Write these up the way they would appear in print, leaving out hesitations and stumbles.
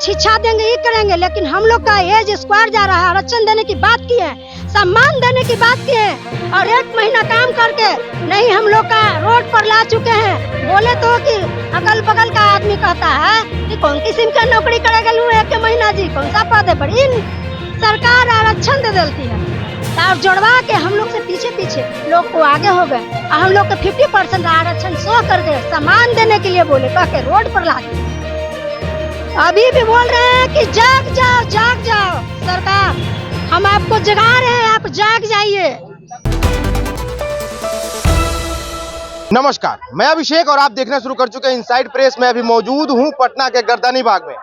शिक्षा देंगे, ये करेंगे, लेकिन हम लोग का एज स्क्वायर जा रहा है। आरक्षण देने की बात की है, सम्मान देने की बात की है, और 1 महीना काम करके नहीं हम लोग का रोड पर ला चुके हैं। बोले तो कि अगल बगल का आदमी कहता है कि कौन किस्म का नौकरी करेगा 1 महीना जी, कौन सा पद है, बड़ी सरकार आरक्षण दे देती है। और जोड़वा के हम लोग से पीछे लोग को आगे हो गए, और हम लोग के 50% आरक्षण शो कर दे, सम्मान देने के लिए बोले, कह के रोड पर ला दिए। अभी भी बोल रहे हैं कि जाग जाओ सरकार, हम आपको जगा रहे हैं, आप जाग जाइए। नमस्कार, मैं अभिषेक और आप देखना शुरू कर चुके हैं इनसाइड प्रेस में। अभी मौजूद हूं पटना के गर्दनी बाग में।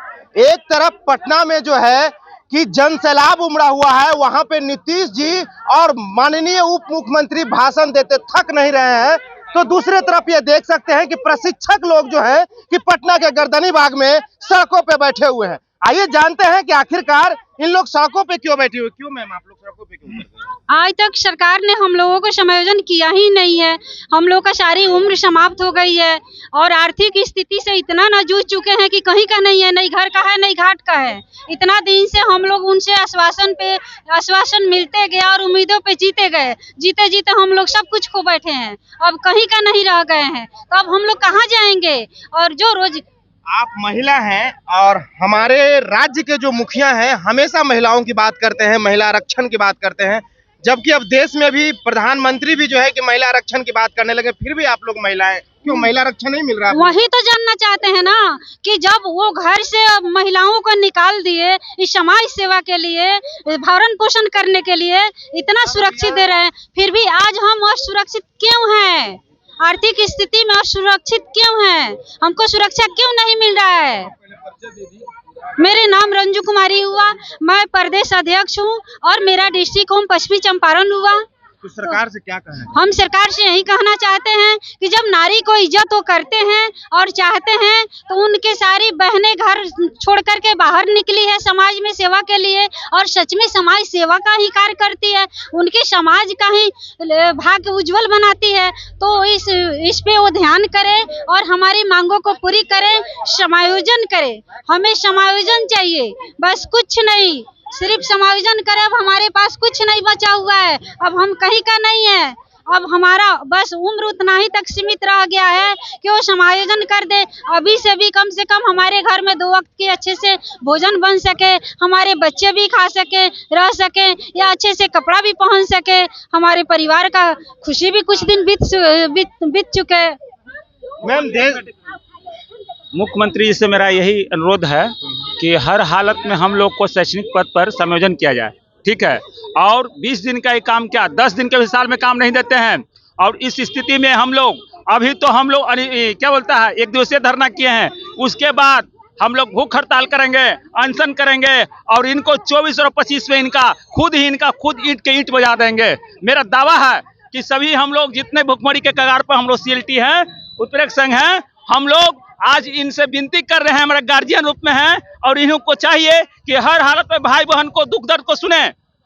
एक तरफ पटना में जो है कि जन सैलाब उमड़ा हुआ है, वहां पे नीतीश जी और माननीय उप मुख्यमंत्री भाषण देते थक नहीं रहे हैं, तो दूसरे तरफ ये देख सकते हैं कि प्रशिक्षक लोग जो है कि पटना के गर्दनी बाग में सड़कों पे बैठे हुए हैं। आइए जानते हैं कि आखिरकार इन लोग सड़कों पे क्यों बैठे हुए। क्यों मैम, आप लोग सड़कों पे क्यों? आज तक सरकार ने हम लोगों को समायोजन किया ही नहीं है। हम लोग का सारी उम्र समाप्त हो गई है और आर्थिक स्थिति से इतना न जूझ चुके हैं कि कहीं का नहीं है, नहीं घर का है, नहीं घाट का है। इतना दिन से हम लोग उनसे आश्वासन मिलते गया और उम्मीदों पे जीते गए, जीते जीते हम लोग सब कुछ खो बैठे हैं, अब कहीं का नहीं रह गए हैं। तो अब हम लोग कहाँ जाएंगे? और जो रोज आप महिला हैं और हमारे राज्य के जो मुखिया हैं हमेशा महिलाओं की बात करते हैं, महिला आरक्षण की बात करते हैं, जबकि अब देश में भी प्रधानमंत्री भी जो है कि महिला आरक्षण की बात करने लगे, फिर भी आप लोग महिलाएं क्यों महिला आरक्षण नहीं मिल रहा? वही तो जानना चाहते हैं ना कि जब वो घर से महिलाओं को निकाल दिए इस समाज सेवा के लिए, भरण पोषण करने के लिए, इतना सुरक्षित दे रहे हैं, फिर भी आज हम असुरक्षित क्यों हैं? आर्थिक स्थिति में असुरक्षित क्यों हैं? हमको सुरक्षा क्यों नहीं मिल रहा है? मेरे नाम रंजू कुमारी हुआ, मैं प्रदेश अध्यक्ष हूँ और मेरा डिस्ट्रिक्ट होम पश्चिमी चंपारण हुआ। तो सरकार से क्या कहना है? हम सरकार से यही कहना चाहते हैं कि जब नारी को इज्जत वो करते हैं और चाहते हैं, तो उनके सारी बहनें घर छोड़ करके बाहर निकली है समाज में सेवा के लिए, और सच में समाज सेवा का ही कार्य करती है, उनके समाज का ही भाग्य उज्जवल बनाती है। तो इस पे वो ध्यान करें और हमारी मांगों को पूरी करें, समायोजन करें। हमें समायोजन चाहिए, बस कुछ नहीं, सिर्फ समायोजन करें। अब हमारे पास कुछ नहीं बचा हुआ है, अब हम कहीं का नहीं है, अब हमारा बस उम्र उतना ही तक सीमित रह गया है कि वो समायोजन कर दे। अभी से भी कम से कम हमारे घर में 2 वक्त के अच्छे से भोजन बन सके, हमारे बच्चे भी खा सके, रह सके, या अच्छे से कपड़ा भी पहन सके, हमारे परिवार का खुशी भी कुछ दिन बीत चुके। मैम, मुख्यमंत्री जी से मेरा यही अनुरोध है कि हर हालत में हम लोग को शैक्षणिक पद पर समायोजन किया जाए, ठीक है। और 20 दिन का ही काम क्या 10 दिन के भी साल में काम नहीं देते हैं। और इस स्थिति में हम लोग हम लोग क्या बोलता है 1 दिवसीय धरना किए हैं, उसके बाद हम लोग भूख हड़ताल करेंगे, अनशन करेंगे, और इनको 24 और 25 में इनका खुद ईंट के ईंट बजा देंगे। मेरा दावा है कि सभी हम लोग जितने भुखमरी के कगार पर हम लोग CLT हैं, उत्प्रेरक संघ हैं, हम लोग आज इनसे विनती कर रहे हैं, हमारे गार्जियन रूप में हैं, और इन्हों को चाहिए कि हर हालत में भाई बहन को दुख दर्द को सुने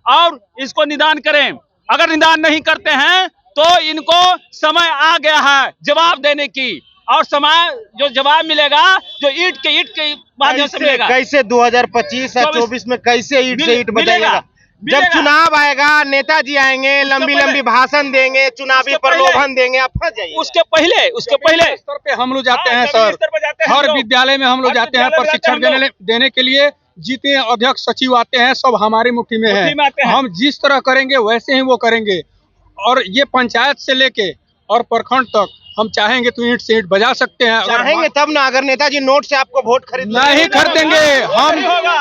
और इसको निदान करें। अगर निदान नहीं करते हैं तो इनको समय आ गया है जवाब देने की, और समय जो जवाब मिलेगा जो ईंट के माध्यम से मिलेगा। कैसे 2025 और 24 में कैसे ईंट से ईंट बजाएगा? जब चुनाव आएगा, नेताजी आएंगे, लंबी भाषण देंगे, चुनावी प्रलोभन देंगे, आप फंस जाइए। उसके पहले स्तर पे हम लोग जाते हैं सर, हर विद्यालय में हम लोग जाते हैं प्रशिक्षण देने के लिए। जितने अध्यक्ष सचिव आते हैं सब हमारी मुट्ठी में है, हम जिस तरह करेंगे वैसे ही वो करेंगे। और ये पंचायत से लेके और प्रखंड तक हम चाहेंगे तो ईंट से ईंट बजा सकते हैं। चाहेंगे तब ना, अगर नेताजी नोट से आपको वोट नहीं खरीदेंगे,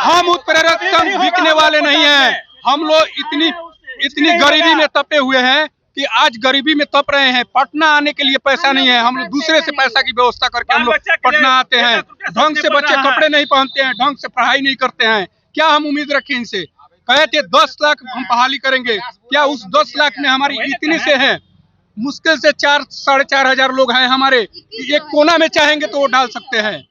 हम उत्प्रेरक संघ बिकने वाले नहीं हैं। हम लोग इतनी गरीबी में तपे हुए हैं कि आज गरीबी में तप रहे हैं। पटना आने के लिए पैसा नहीं है, हम लोग दूसरे से पैसा की व्यवस्था करके हम लोग पटना आते हैं। ढंग से बच्चे कपड़े नहीं पहनते हैं, ढंग से पढ़ाई नहीं करते हैं। क्या हम उम्मीद रखें इनसे? कहे थे 10 लाख हम बहाली करेंगे, क्या उस 10 लाख में हमारी इतनी से है? मुश्किल से 4-4.5 हजार लोग हैं हमारे, एक कोना में चाहेंगे तो वो डाल सकते हैं।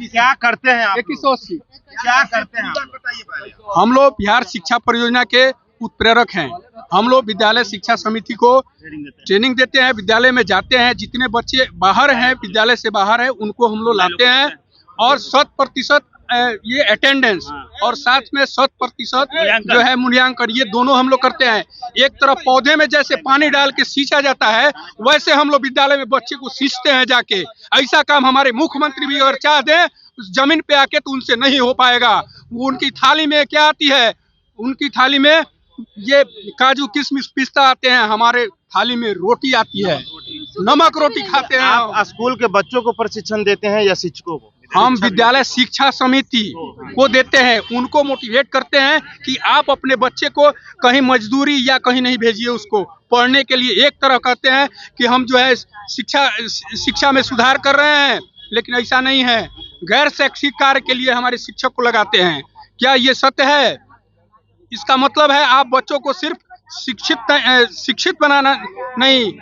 क्या करते हैं आप? 2180 क्या करते हैं आप बताइए पहले। हम लोग बिहार शिक्षा परियोजना के उत्प्रेरक हैं। हम लोग विद्यालय शिक्षा समिति को ट्रेनिंग देते हैं, विद्यालय में जाते हैं, जितने बच्चे बाहर हैं, विद्यालय से बाहर है, उनको हम लोग लाते हैं और 100% ये अटेंडेंस और साथ में 100% मूल्यांकन। जो है मूल्यांकन, ये दोनों हम लोग करते हैं। एक तरफ पौधे में जैसे पानी डाल के सींचा जाता है, वैसे हम लोग विद्यालय में बच्चे को सींचते हैं जाके। ऐसा काम हमारे मुख्यमंत्री भी अगर चाह दें उस जमीन पे आके तो उनसे नहीं हो पाएगा। वो उनकी थाली में क्या आती है, उनकी थाली में ये काजू किशमिश पिस्ता आते हैं, हमारे थाली में रोटी आती है, नमक रोटी खाते हैं। आप स्कूल के बच्चों को प्रशिक्षण देते हैं या शिक्षकों को? हम विद्यालय शिक्षा समिति को देते हैं, उनको मोटिवेट करते हैं कि आप अपने बच्चे को कहीं मजदूरी या कहीं नहीं भेजिए, उसको पढ़ने के लिए। एक तरफ कहते हैं कि हम जो है शिक्षा में सुधार कर रहे हैं, लेकिन ऐसा नहीं है। गैर शैक्षिक कार्य के लिए हमारे शिक्षक को लगाते हैं। क्या ये सत्य है? इसका मतलब है आप बच्चों को सिर्फ शिक्षित बनाना नहीं,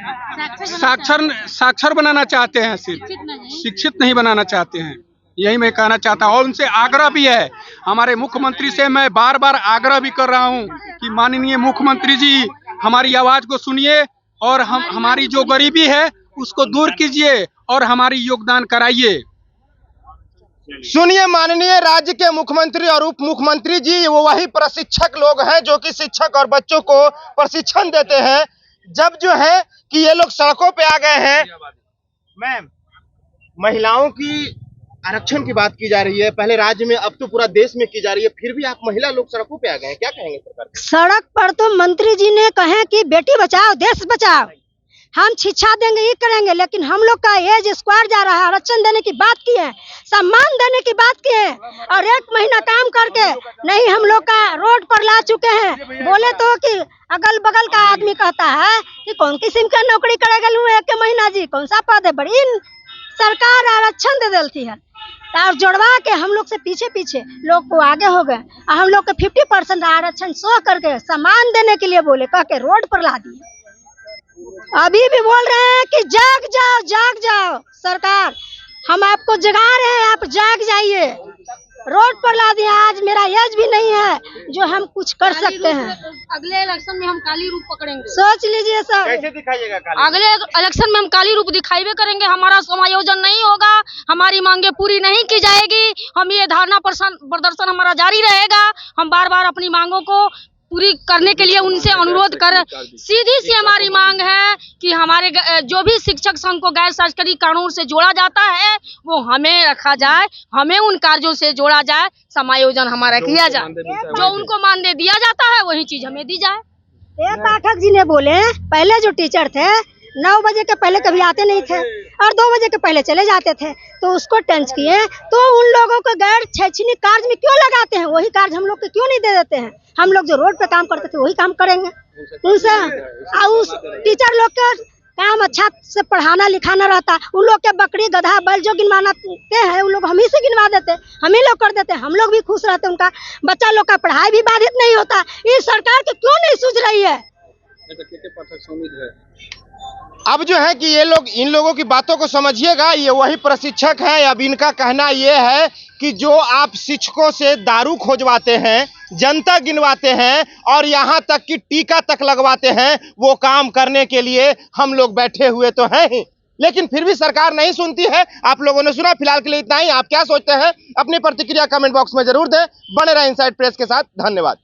साक्षर बनाना चाहते हैं, सिर्फ शिक्षित नहीं बनाना चाहते हैं। यही मैं कहना चाहता हूँ। और उनसे आग्रह भी है, हमारे मुख्यमंत्री से मैं बार बार आग्रह भी कर रहा हूँ कि माननीय मुख्यमंत्री जी हमारी आवाज को सुनिए और हमारी जो गरीबी है उसको दूर कीजिए और हमारी योगदान कराइए। सुनिए, माननीय राज्य के मुख्यमंत्री और उप मुख्यमंत्री जी वो वही प्रशिक्षक लोग हैं जो कि शिक्षक और बच्चों को प्रशिक्षण देते हैं। जब जो है कि ये लोग सड़कों पे आ गए हैं। मैम, महिलाओं की आरक्षण की बात की जा रही है, पहले राज्य में, अब तो पूरा देश में की जा रही है, फिर भी आप महिला लोग सड़कों पे आ गए हैं, क्या कहेंगे सरकार? सड़क पर तो मंत्री जी ने कहे कि बेटी बचाओ देश बचाओ, हम शिक्षा देंगे ये करेंगे, लेकिन हम लोग का एज स्क्वायर जा रहा है। आरक्षण देने की बात की है, सम्मान देने की बात की है, और 1 महीना काम करके नहीं हम लोग का रोड पर ला चुके हैं। बोले तो कि अगल बगल का आदमी कहता है कि कौन किस्म का नौकरी करेगा 1 महीना जी, कौन सा पद है, बड़ी सरकार आरक्षण दे देती है। और जोड़वा के हम लोग से पीछे लोग को आगे हो गए। हम लोग के 50% आरक्षण सो करके सम्मान देने के लिए बोले, कह के रोड पर ला दिए। अभी भी बोल रहे हैं कि जाग जाओ सरकार, हम आपको जगा रहे हैं, आप जाग जाइए। रोड पर ला दिया। आज मेरा एज भी नहीं है जो हम कुछ कर सकते हैं। अगले इलेक्शन में हम काली रूप पकड़ेंगे, सोच लीजिए सर। कैसे दिखाइएगा काली? अगले इलेक्शन में हम काली रूप दिखाई करेंगे। हमारा समायोजन नहीं होगा, हमारी मांगे पूरी नहीं की जाएगी। हम ये धरना प्रदर्शन हमारा जारी रहेगा। हम बार बार अपनी मांगों को पूरी करने के लिए उनसे अनुरोध कर, सीधी सी हमारी मांग है कि हमारे जो भी शिक्षक संघ को गैर सरकारी कानून से जोड़ा जाता है वो हमें रखा जाए, हमें उन कार्यों से जोड़ा जाए, समायोजन हमारा किया जाए, जो उनको मानदेय दिया जाता है वही चीज हमें दी जाए। पाठक जी ने बोले पहले जो टीचर थे 9 बजे के पहले कभी आते नहीं थे और 2 बजे के पहले चले जाते थे, तो उसको टेंच किए। तो उन लोगों को गैर शैक्षणिक कार्य में क्यों लगाते हैं? वही कार्य हम लोग को क्यों नहीं दे देते हैं? हम लोग जो रोड पे काम करते थे वही काम करेंगे उनसे। उस टीचर लोग का काम अच्छा से पढ़ाना लिखाना रहता, उन लोग के बकरी गधा बैल जो गिनवाना हैं उन लोग हम ही से गिनवा देते, हम ही लोग कर देते, हम लोग भी खुश रहते, उनका बच्चा लोग का पढ़ाई भी बाधित नहीं होता। ये सरकार की क्यों नहीं सूझ रही है? अब जो है कि ये लोग, इन लोगों की बातों को समझिएगा, ये वही प्रशिक्षक हैं। अब इनका कहना ये है कि जो आप शिक्षकों से दारू खोजवाते हैं, जनता गिनवाते हैं और यहाँ तक कि टीका तक लगवाते हैं, वो काम करने के लिए हम लोग बैठे हुए तो हैं ही, लेकिन फिर भी सरकार नहीं सुनती है। आप लोगों ने सुना। फिलहाल के लिए इतना ही। आप क्या सोचते हैं अपनी प्रतिक्रिया कमेंट बॉक्स में जरूर दें। बने रहे इनसाइड प्रेस के साथ। धन्यवाद।